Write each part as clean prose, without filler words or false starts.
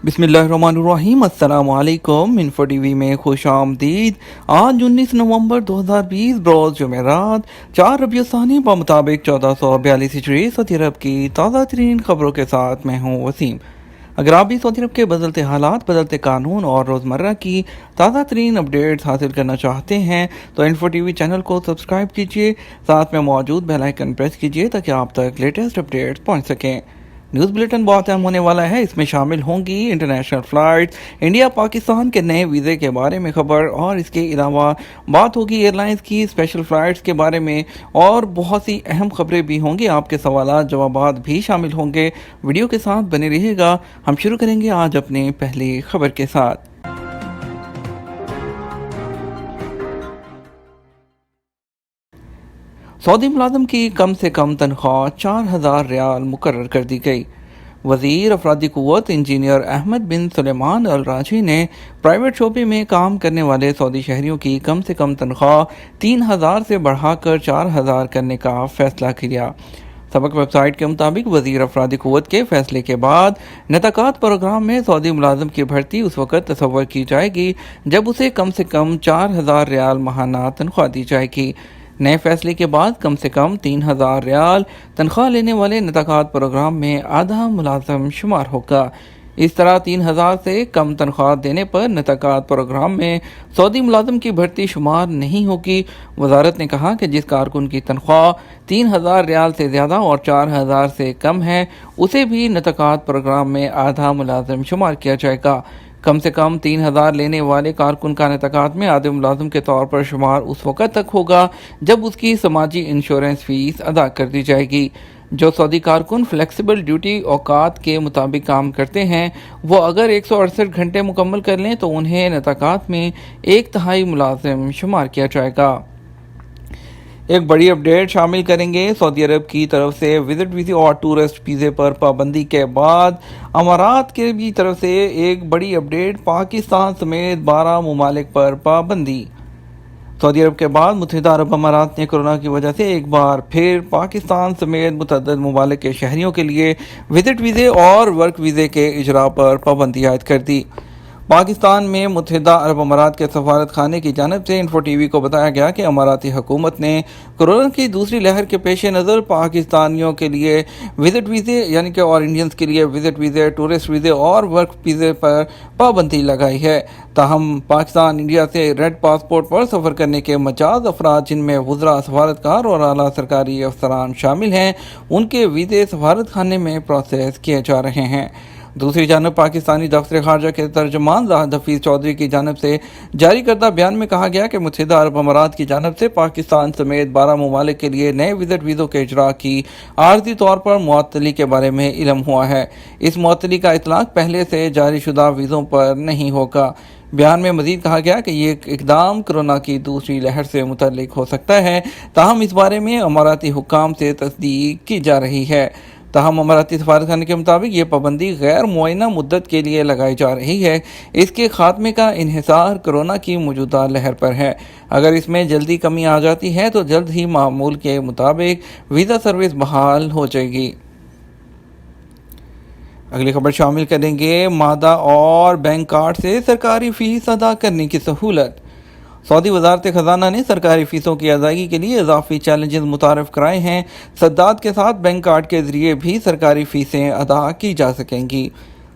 بسم اللہ الرحمن الرحیم۔ السلام علیکم۔ انفو ٹی وی میں خوش آمدید۔ آج 19 نومبر 2020 بروز جمعرات 4 ربیع الثانی بمطابق 1442 ہجری سعودی عرب کی تازہ ترین خبروں کے ساتھ میں ہوں وسیم۔ اگر آپ بھی سعودی عرب کے بدلتے حالات، بدلتے قانون اور روزمرہ کی تازہ ترین اپڈیٹس حاصل کرنا چاہتے ہیں تو انفو ٹی وی چینل کو سبسکرائب کیجیے، ساتھ میں موجود بیل آئیکن پریس کیجیے تاکہ آپ تک لیٹسٹ اپڈیٹس پہنچ سکیں۔ نیوز بلیٹن بہت اہم ہونے والا ہے، اس میں شامل ہوں گی انٹرنیشنل فلائٹس، انڈیا پاکستان کے نئے ویزے کے بارے میں خبر، اور اس کے علاوہ بات ہوگی ایئر لائنز کی اسپیشل فلائٹس کے بارے میں، اور بہت سی اہم خبریں بھی ہوں گی۔ آپ کے سوالات جوابات بھی شامل ہوں گے۔ ویڈیو کے ساتھ بنے رہیے گا۔ ہم شروع کریں گے آج اپنے پہلی خبر کے ساتھ۔ سعودی ملازم کی کم سے کم تنخواہ 4,000 ریال مقرر کر دی گئی۔ وزیر افرادی قوت انجینئر احمد بن سلیمان الراجی نے پرائیویٹ شعبے میں کام کرنے والے سعودی شہریوں کی کم سے کم تنخواہ 3,000 سے بڑھا کر 4,000 کرنے کا فیصلہ کیا۔ سبق ویب سائٹ کے مطابق وزیر افرادی قوت کے فیصلے کے بعد نطاقات پروگرام میں سعودی ملازم کی بھرتی اس وقت تصور کی جائے گی جب اسے کم سے کم 4,000 ریال ماہانہ تنخواہ دی جائے گی۔ نئے فیصلے کے بعد کم سے کم 3,000 ریال تنخواہ لینے والے نطاقات پروگرام میں آدھا ملازم شمار ہوگا۔ اس طرح 3,000 سے کم تنخواہ دینے پر نطاقات پروگرام میں سعودی ملازم کی بھرتی شمار نہیں ہوگی۔ وزارت نے کہا کہ جس کارکن کی تنخواہ 3,000 ریال سے زیادہ اور 4,000 سے کم ہے اسے بھی نطاقات پروگرام میں آدھا ملازم شمار کیا جائے گا۔ کم سے کم 3,000 لینے والے کارکن کا نطاقات میں آدھے ملازم کے طور پر شمار اس وقت تک ہوگا جب اس کی سماجی انشورنس فیس ادا کر دی جائے گی۔ جو سعودی کارکن فلیکسیبل ڈیوٹی اوقات کے مطابق کام کرتے ہیں وہ اگر 168 گھنٹے مکمل کر لیں تو انہیں نطاقات میں 1/3 ملازم شمار کیا جائے گا۔ ایک بڑی اپڈیٹ شامل کریں گے۔ سعودی عرب کی طرف سے وزٹ ویزے اور ٹورسٹ ویزے پر پابندی کے بعد امارات کے بھی طرف سے ایک بڑی اپڈیٹ، پاکستان سمیت 12 ممالک پر پابندی۔ سعودی عرب کے بعد متحدہ عرب امارات نے کورونا کی وجہ سے ایک بار پھر پاکستان سمیت متعدد ممالک کے شہریوں کے لیے وزٹ ویزے اور ورک ویزے کے اجراء پر پابندی عائد کر دی۔ پاکستان میں متحدہ عرب امارات کے سفارت خانے کی جانب سے انفو ٹی وی کو بتایا گیا کہ اماراتی حکومت نے کورونا کی دوسری لہر کے پیش نظر پاکستانیوں کے لیے وزٹ ویزے اور انڈینز کے لیے وزٹ ویزے، ٹورسٹ ویزے اور ورک ویزے پر پابندی لگائی ہے۔ تاہم پاکستان انڈیا سے ریڈ پاسپورٹ پر سفر کرنے کے مجاز افراد جن میں وزراء، سفارتکار اور اعلیٰ سرکاری افسران شامل ہیں ان کے ویزے سفارت خانے میں پروسیس کیے جا رہے ہیں۔ دوسری جانب پاکستانی دفتر خارجہ کے ترجمان زاہد حفیظ چودھری کی جانب سے جاری کردہ بیان میں کہا گیا کہ متحدہ عرب امارات کی جانب سے پاکستان سمیت 12 ممالک کے لیے نئے وزٹ ویزوں کے اجراء کی عارضی طور پر معطلی کے بارے میں علم ہوا ہے۔ اس معطلی کا اطلاق پہلے سے جاری شدہ ویزوں پر نہیں ہوگا۔ بیان میں مزید کہا گیا کہ یہ اقدام کورونا کی دوسری لہر سے متعلق ہو سکتا ہے، تاہم اس بارے میں اماراتی حکام سے تصدیق کی جا رہی ہے۔ تاہم اماراتی سفارت خانے کے مطابق یہ پابندی غیر معینہ مدت کے لیے لگائی جا رہی ہے۔ اس کے خاتمے کا انحصار کورونا کی موجودہ لہر پر ہے۔ اگر اس میں جلدی کمی آ جاتی ہے تو جلد ہی معمول کے مطابق ویزا سروس بحال ہو جائے گی۔ اگلی خبر شامل کریں گے مادہ اور بینک کارڈ سے سرکاری فیس ادا کرنے کی سہولت۔ سعودی وزارت خزانہ نے سرکاری فیسوں کی ادائیگی کے لیے اضافی چیلنجز متعارف کرائے ہیں۔ سداد کے ساتھ بینک کارڈ کے ذریعے بھی سرکاری فیسیں ادا کی جا سکیں گی۔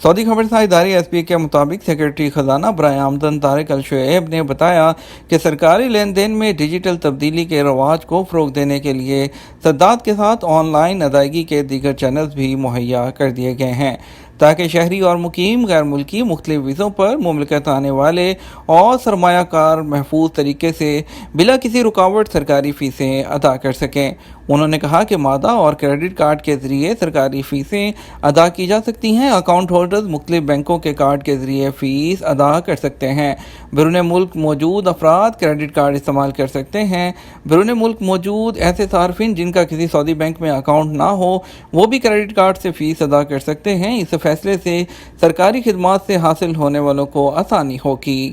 سعودی خبرساز ادارے ایس پی کے مطابق سیکرٹری خزانہ برائے آمدن طارق الشعیب نے بتایا کہ سرکاری لین دین میں ڈیجیٹل تبدیلی کے رواج کو فروغ دینے کے لیے سداد کے ساتھ آن لائن ادائیگی کے دیگر چینلز بھی مہیا کر دیے گئے ہیں تاکہ شہری اور مقیم غیر ملکی مختلف ویزوں پر مملکت آنے والے اور سرمایہ کار محفوظ طریقے سے بلا کسی رکاوٹ سرکاری فیسیں ادا کر سکیں۔ انہوں نے کہا کہ مادہ اور کریڈٹ کارڈ کے ذریعے سرکاری فیسیں ادا کی جا سکتی ہیں۔ اکاؤنٹ ہولڈرز مختلف بینکوں کے کارڈ کے ذریعے فیس ادا کر سکتے ہیں۔ بیرون ملک موجود افراد کریڈٹ کارڈ استعمال کر سکتے ہیں۔ بیرون ملک موجود ایسے صارفین جن کا کسی سعودی بینک میں اکاؤنٹ نہ ہو وہ بھی کریڈٹ کارڈ سے فیس ادا کر سکتے ہیں۔ اس فیصلے سے سرکاری خدمات سے حاصل ہونے والوں کو آسانی ہوگی۔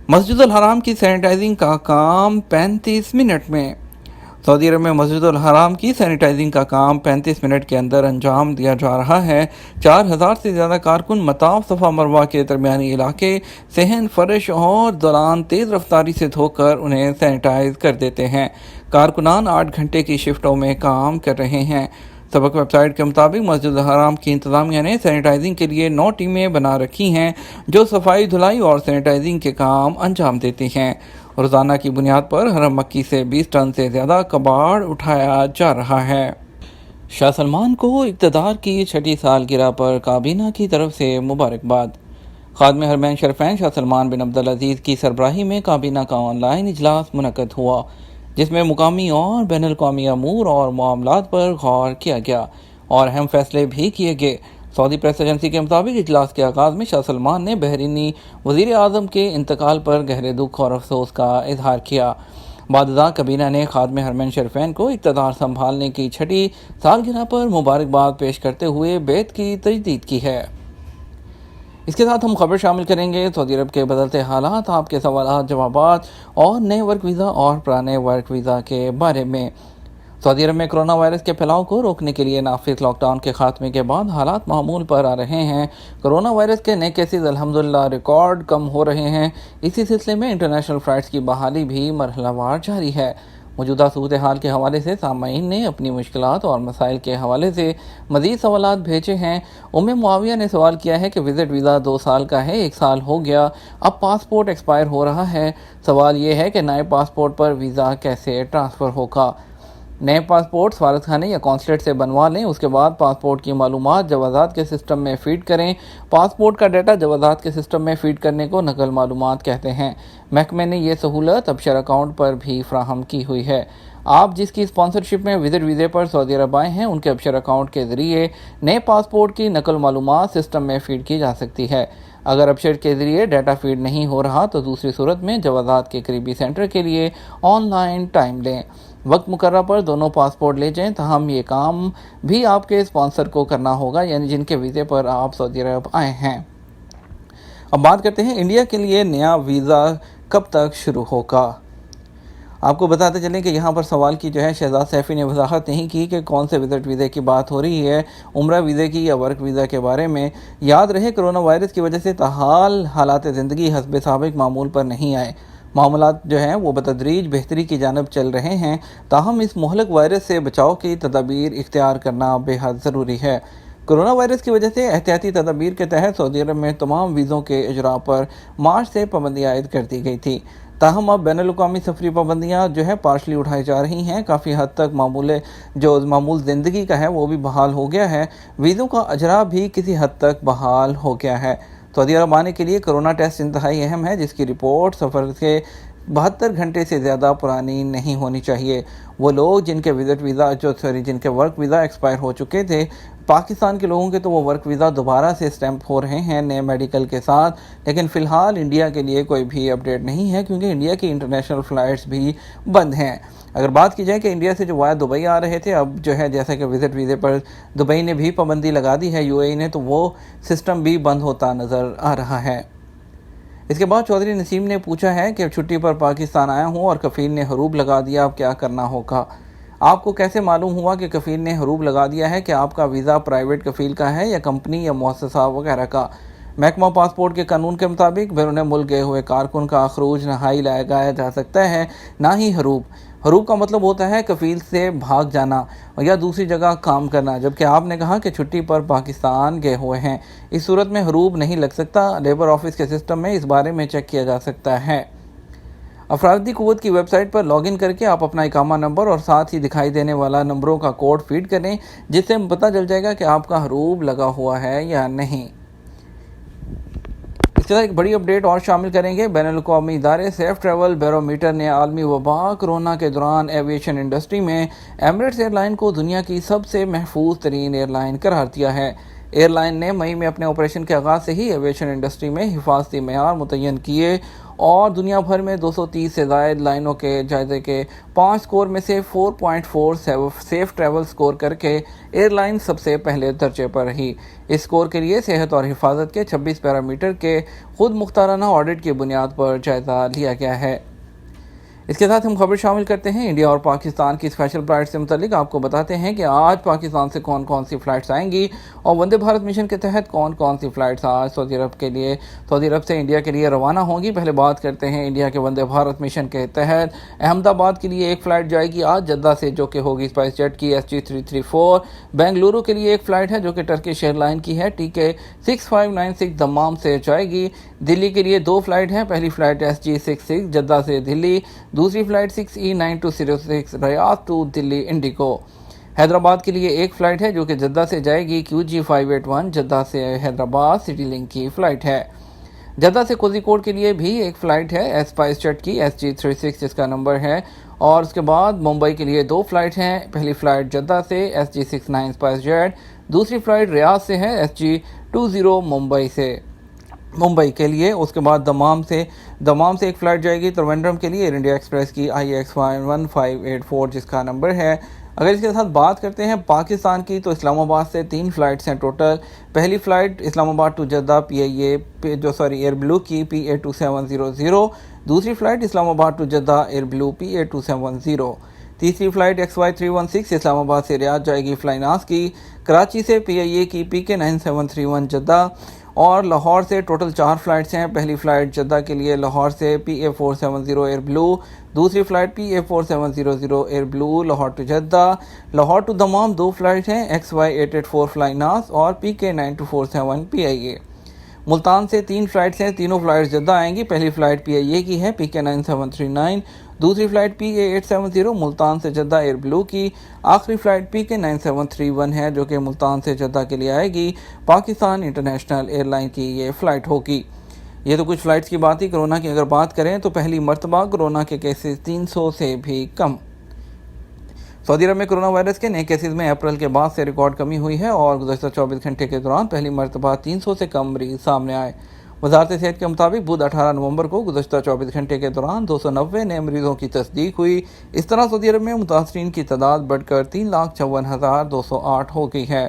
مسجد الحرام کی سینیٹائزنگ کا کام 35 منٹ میں۔ سعودی عرب میں مسجد الحرام کی سینیٹائزنگ کا کام 35 منٹ کے اندر انجام دیا جا رہا ہے۔ 4000 سے زیادہ کارکن مطاف صفا مروہ کے درمیانی علاقے، صحن، فرش اور دولان تیز رفتاری سے دھو کر انہیں سینیٹائز کر دیتے ہیں۔ کارکنان 8 گھنٹے کی شفٹوں میں کام کر رہے ہیں۔ سبق ویب سائٹ کے مطابق مسجد الحرام کی انتظامیہ نے سینیٹائزنگ کے لیے 9 ٹیمیں بنا رکھی ہیں جو صفائی، دھلائی اور سینیٹائزنگ کے کام انجام دیتی ہیں۔ روزانہ کی بنیاد پر حرم مکی سے 20 ٹن سے زیادہ کباڑ اٹھایا جا رہا ہے۔ شاہ سلمان کو اقتدار کی 6ٹی سالگرہ پر کابینہ کی طرف سے مبارکباد۔ خادم حرمین شریفین شاہ سلمان بن عبدالعزیز کی سربراہی میں کابینہ کا آن لائن اجلاس منعقد ہوا، جس میں مقامی اور بین الاقوامی امور اور معاملات پر غور کیا گیا اور اہم فیصلے بھی کیے گئے۔ سعودی پریس ایجنسی کے مطابق اجلاس کے آغاز میں شاہ سلمان نے بحرینی وزیر اعظم کے انتقال پر گہرے دکھ اور افسوس کا اظہار کیا۔ بعد ازاں کابینہ نے خادم حرمین شریفین کو اقتدار سنبھالنے کی 6ٹی سالگرہ پر مبارکباد پیش کرتے ہوئے بیعت کی تجدید کی ہے۔ اس کے ساتھ ہم خبر شامل کریں گے سعودی عرب کے بدلتے حالات، آپ کے سوالات، جوابات اور نئے ورک ویزا اور پرانے ورک ویزا کے بارے میں۔ سعودی عرب میں کرونا وائرس کے پھیلاؤ کو روکنے کے لیے نافذ لاک ڈاؤن کے خاتمے کے بعد حالات معمول پر آ رہے ہیں۔ کرونا وائرس کے نئے کیسز الحمدللہ ریکارڈ کم ہو رہے ہیں۔ اسی سلسلے میں انٹرنیشنل فلائٹس کی بحالی بھی مرحلہ وار جاری ہے۔ موجودہ صورتحال کے حوالے سے سامعین نے اپنی مشکلات اور مسائل کے حوالے سے مزید سوالات بھیجے ہیں۔ معاویہ نے سوال کیا ہے کہ وزٹ ویزا 2 سال کا ہے، 1 سال ہو گیا، اب پاسپورٹ ایکسپائر ہو رہا ہے۔ سوال یہ ہے کہ نئے پاسپورٹ پر ویزا کیسے ٹرانسفر ہوگا؟ نئے پاسپورٹ سفارت خانے یا کونسلیٹ سے بنوا لیں، اس کے بعد پاسپورٹ کی معلومات جوازات کے سسٹم میں فیڈ کریں۔ پاسپورٹ کا ڈیٹا جوازات کے سسٹم میں فیڈ کرنے کو نقل معلومات کہتے ہیں۔ محکمے نے یہ سہولت ابشر اکاؤنٹ پر بھی فراہم کی ہوئی ہے۔ آپ جس کی اسپانسرشپ میں وزٹ ویزے پر سعودی عرب آئے ہیں، ان کے ابشر اکاؤنٹ کے ذریعے نئے پاسپورٹ کی نقل معلومات سسٹم میں فیڈ کی جا سکتی ہے۔ اگر ابشر کے ذریعے ڈیٹا فیڈ نہیں ہو رہا تو دوسری صورت میں جوازات کے قریبی سینٹر کے لیے آن لائن ٹائم لیں۔ وقت مقررہ پر دونوں پاسپورٹ لے جائیں، تاہم یہ کام بھی آپ کے اسپانسر کو کرنا ہوگا، یعنی جن کے ویزے پر آپ سعودی عرب آئے ہیں۔ اب بات کرتے ہیں انڈیا کے لیے نیا ویزا کب تک شروع ہوگا۔ آپ کو بتاتے چلیں کہ یہاں پر سوال کی شہزاد سیفی نے وضاحت نہیں کی کہ کون سے وزٹ ویزے کی بات ہو رہی ہے، عمرہ ویزے کی یا ورک ویزا کے بارے میں۔ یاد رہے کرونا وائرس کی وجہ سے تاحال حالات زندگی حسب سابق معمول پر نہیں آئے۔ معاملات وہ بتدریج بہتری کی جانب چل رہے ہیں، تاہم اس مہلک وائرس سے بچاؤ کی تدابیر اختیار کرنا بے حد ضروری ہے۔ کرونا وائرس کی وجہ سے احتیاطی تدابیر کے تحت سعودی عرب میں تمام ویزوں کے اجراء پر مارچ سے پابندی عائد کر دی گئی تھی، تاہم اب بین الاقوامی سفری پابندیاں پارشلی اٹھائی جا رہی ہیں۔ کافی حد تک معمول زندگی کا ہے وہ بھی بحال ہو گیا ہے، ویزوں کا اجراء بھی کسی حد تک بحال ہو گیا ہے۔ سعودی عرب آنے کے لیے کرونا ٹیسٹ انتہائی اہم ہے، جس کی رپورٹ سفر کے 72 گھنٹے سے زیادہ پرانی نہیں ہونی چاہیے۔ وہ لوگ جن کے ورک ویزا ایکسپائر ہو چکے تھے، پاکستان کے لوگوں کے تو وہ ورک ویزا دوبارہ سے اسٹیمپ ہو رہے ہیں نئے میڈیکل کے ساتھ، لیکن فی الحال انڈیا کے لیے کوئی بھی اپڈیٹ نہیں ہے، کیونکہ انڈیا کی انٹرنیشنل فلائٹس بھی بند ہیں۔ اگر بات کی جائے کہ انڈیا سے جو وائر دبئی آ رہے تھے، اب جیسا کہ وزٹ ویزے پر دبئی نے بھی پابندی لگا دی ہے، UAE نے، تو وہ سسٹم بھی بند ہوتا نظر آ رہا ہے۔ اس کے بعد چودھری نسیم نے پوچھا ہے کہ چھٹی پر پاکستان آیا ہوں اور کفیل نے حروب لگا دیا، اب کیا کرنا ہوگا؟ آپ کو کیسے معلوم ہوا کہ کفیل نے حروب لگا دیا ہے؟ کہ آپ کا ویزا پرائیویٹ کفیل کا ہے یا کمپنی یا مؤسسہ وغیرہ کا؟ محکمہ پاسپورٹ کے قانون کے مطابق بیرون ملک گئے ہوئے کارکن کا خروج نہ ہی لگایا جا سکتا ہے، نہ ہی حروب۔ حروب کا مطلب ہوتا ہے کفیل سے بھاگ جانا یا دوسری جگہ کام کرنا، جبکہ آپ نے کہا کہ چھٹی پر پاکستان گئے ہوئے ہیں، اس صورت میں حروب نہیں لگ سکتا۔ لیبر آفس کے سسٹم میں اس بارے میں چیک کیا جا سکتا ہے۔ افرادی قوت کی ویب سائٹ پر لاگ ان کر کے آپ اپنا اقامہ نمبر اور ساتھ ہی دکھائی دینے والا نمبروں کا کوڈ فیڈ کریں، جس سے پتہ چل جائے گا کہ آپ کا حروب لگا ہوا ہے یا نہیں۔ اس کے ساتھ ایک بڑی اپڈیٹ اور شامل کریں گے۔ بین الاقوامی ادارے سیف ٹریول بیرومیٹر نے عالمی وبا کورونا کے دوران ایویشن انڈسٹری میں ایمریٹس ایئر لائن کو دنیا کی سب سے محفوظ ترین ایئر لائن قرار دیا ہے۔ ایئر لائن نے مئی میں اپنے آپریشن کے آغاز سے ہی ایویشن انڈسٹری میں حفاظتی معیار متعین کیے اور دنیا بھر میں 230 سے زائد لائنوں کے جائزے کے 5 سکور میں سے 4.4 سیف ٹریول سکور کر کے ایئر لائن سب سے پہلے درجے پر رہی۔ اس سکور کے لیے صحت اور حفاظت کے 26 پیرامیٹر کے خود مختارانہ آڈٹ کی بنیاد پر جائزہ لیا گیا ہے۔ اس کے ساتھ ہم خبر شامل کرتے ہیں انڈیا اور پاکستان کی اسپیشل فلائٹ سے متعلق. آپ کو بتاتے ہیں کہ آج پاکستان سے کون کون سی فلائٹس آئیں گی اور وندے بھارت مشن کے تحت کون کون سی فلائٹس آج سعودی عرب سے انڈیا کے لیے روانہ ہوں گی. پہلے بات کرتے ہیں انڈیا کے وندے بھارت مشن کے تحت احمد آباد کے لیے ایک فلائٹ جائے گی آج جدہ سے، جو کہ ہوگی اسپائس جیٹ کی SG334. بنگلورو کے لیے ایک فلائٹ ہے جو کہ ٹرکش ایئر لائن کی ہے، TK 6596 دمام سے جائے گی. دلی کے لیے دو فلائٹ ہیں، پہلی فلائٹ SG66 جدہ سے دلی، دوسری flight 6E9206 Riyadh to Delhi IndiGo. Hyderabad کے لیے ایک فلائٹ ہے جو کہ جدہ سے جائے گی، QG581 جدہ سے حیدرآباد سٹی لنک کی فلائٹ ہے. جدہ سے کوزیکوڈ کے لیے بھی ایک فلائٹ ہے اسپائس جیٹ کی SG36 جس کا نمبر ہے. اور اس کے بعد ممبئی کے لیے دو فلائٹ ہیں، پہلی فلائٹ جدہ سے SG69 اسپائس جیٹ، دوسری فلائٹ ریاض سے ہے SG20 ممبئی کے لیے. اس کے بعد دمام سے ایک فلائٹ جائے گی ترویندرم کے لیے، ایئر انڈیا ایکسپریس کی IX1584 جس کا نمبر ہے. اگر اس کے ساتھ بات کرتے ہیں پاکستان کی تو اسلام آباد سے 3 فلائٹس ہیں ٹوٹل. پہلی فلائٹ اسلام آباد ٹو جدہ ایئر بلو کی PA2700، دوسری فلائٹ اسلام آباد to Jeddah year blue PA270، تیسری فلائٹ XY316 اسلام آباد سے ریاض جائے گی فلائناس کی، کراچی سے PIA کی PK9731 جدہ. اور لاہور سے ٹوٹل 4 فلائٹس ہیں. پہلی فلائٹ جدہ کے لیے لاہور سے PA470 ایئر بلو، دوسری flight PA4700 Airblue Lahore to Jeddah. Lahore to Dammam 2 flight ہیں، XY884 فلائناس اور PK9247 PIA. ملتان سے 3 فلائٹس ہیں، تینوں فلائٹس جدہ آئیں گی. پہلی فلائٹ PIA کی ہے PK9739، دوسری فلائٹ PA870 ملتان سے جدہ ایئر بلو کی، آخری فلائٹ PK9731 ہے جو کہ ملتان سے جدہ کے لیے آئے گی. پاکستان انٹرنیشنل ایئر لائن کی یہ فلائٹ ہوگی. یہ تو کچھ فلائٹس کی بات ہی. کرونا کی اگر بات کریں تو پہلی مرتبہ کرونا کے کیسز 300 سے بھی کم. سعودی عرب میں کرونا وائرس کے نئے کیسز میں اپریل کے بعد سے ریکارڈ کمی ہوئی ہے اور گزشتہ 24 گھنٹے کے دوران پہلی مرتبہ 300 سے کم مریض سامنے آئے. وزارت صحت کے مطابق بدھ 18 نومبر کو گزشتہ 24 گھنٹے کے دوران 290 نئے مریضوں کی تصدیق ہوئی. اس طرح سعودی عرب میں متاثرین کی تعداد بڑھ کر 3,54,208 ہو گئی ہے.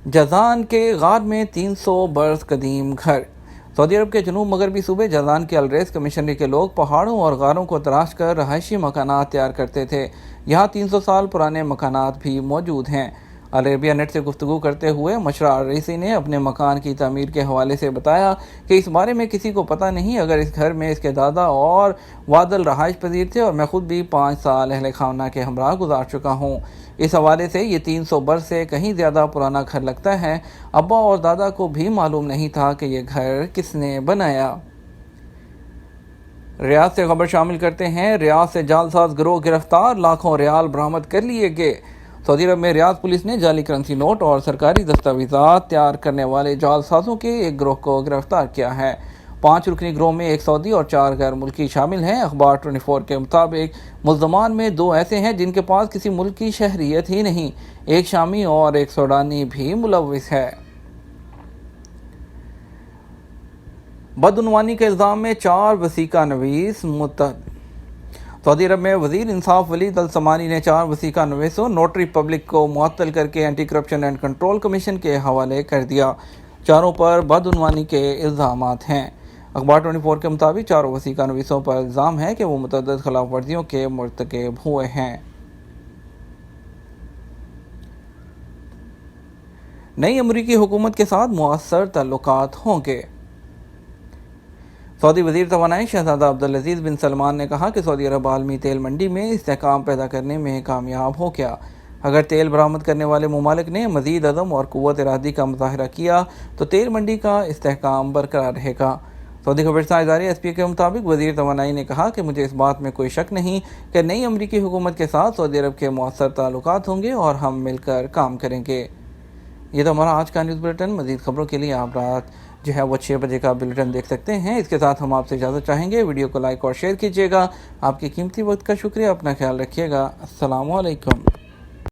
جازان کے غار میں 300 برس قدیم گھر. سعودی عرب کے جنوب مغربی صوبے جازان کے الریز کمیشنری کے لوگ پہاڑوں اور غاروں کو تراش کر رہائشی مکانات تیار کرتے تھے. یہاں 300 سال پرانے مکانات بھی موجود ہیں. عربیہ نیٹ سے گفتگو کرتے ہوئے مشرع الرئیسی نے اپنے مکان کی تعمیر کے حوالے سے بتایا کہ اس بارے میں کسی کو پتہ نہیں، اگر اس گھر میں اس کے دادا اور والد رہائش پذیر تھے اور میں خود بھی 5 سال اہل خانہ کے ہمراہ گزار چکا ہوں. اس حوالے سے یہ 300 برس سے کہیں زیادہ پرانا گھر لگتا ہے. ابا اور دادا کو بھی معلوم نہیں تھا کہ یہ گھر کس نے بنایا. ریاض سے خبر شامل کرتے ہیں. ریاض سے جعلساز گروہ گرفتار، لاکھوں ریال برآمد کر لیے گئے. سعودی عرب میں ریاض پولیس نے جعلی کرنسی نوٹ اور سرکاری دستاویزات تیار کرنے والے جعلسازوں کے ایک گروہ کو گرفتار کیا ہے. 5 رکنی گروہ میں 1 سعودی اور 4 غیر ملکی شامل ہیں. اخبار 24 کے مطابق ملزمان میں 2 ایسے ہیں جن کے پاس کسی ملک کی شہریت ہی نہیں، ایک شامی اور ایک سوڈانی بھی ملوث ہے. بدعنوانی کے الزام میں 4 وثیقہ نویس متحد. سعودی عرب میں وزیر انصاف ولید السمانی نے 4 وثیقہ نویسوں نوٹری پبلک کو معطل کر کے anti corruption and control commission کے حوالے کر دیا. چاروں پر بدعنوانی کے الزامات ہیں. اخبار 24 کے مطابق 4 وثیقہ نویسوں پر الزام ہے کہ وہ متعدد خلاف ورزیوں کے مرتکب ہوئے ہیں. نئی امریکی حکومت کے ساتھ مؤثر تعلقات ہوں گے. سعودی وزیر توانائی شہزادہ عبدالعزیز بن سلمان نے کہا کہ سعودی عرب عالمی تیل منڈی میں استحکام پیدا کرنے میں کامیاب ہو گیا. اگر تیل برآمد کرنے والے ممالک نے مزید عزم اور قوت ارادی کا مظاہرہ کیا تو تیل منڈی کا استحکام برقرار رہے گا. سعودی خبرساں ادارے SPA کے مطابق وزیر توانائی نے کہا کہ مجھے اس بات میں کوئی شک نہیں کہ نئی امریکی حکومت کے ساتھ سعودی عرب کے مؤثر تعلقات ہوں گے اور ہم مل کر کام کریں گے. یہ تو ہمارا آج کا نیوز بلیٹن. مزید خبروں کے لیے آپ رات وہ 6 بجے کا بلیٹن دیکھ سکتے ہیں. اس کے ساتھ ہم آپ سے اجازت چاہیں گے. ویڈیو کو لائک اور شیئر کیجیے گا. آپ کے قیمتی وقت کا شکریہ. اپنا خیال رکھیے گا. السلام علیکم.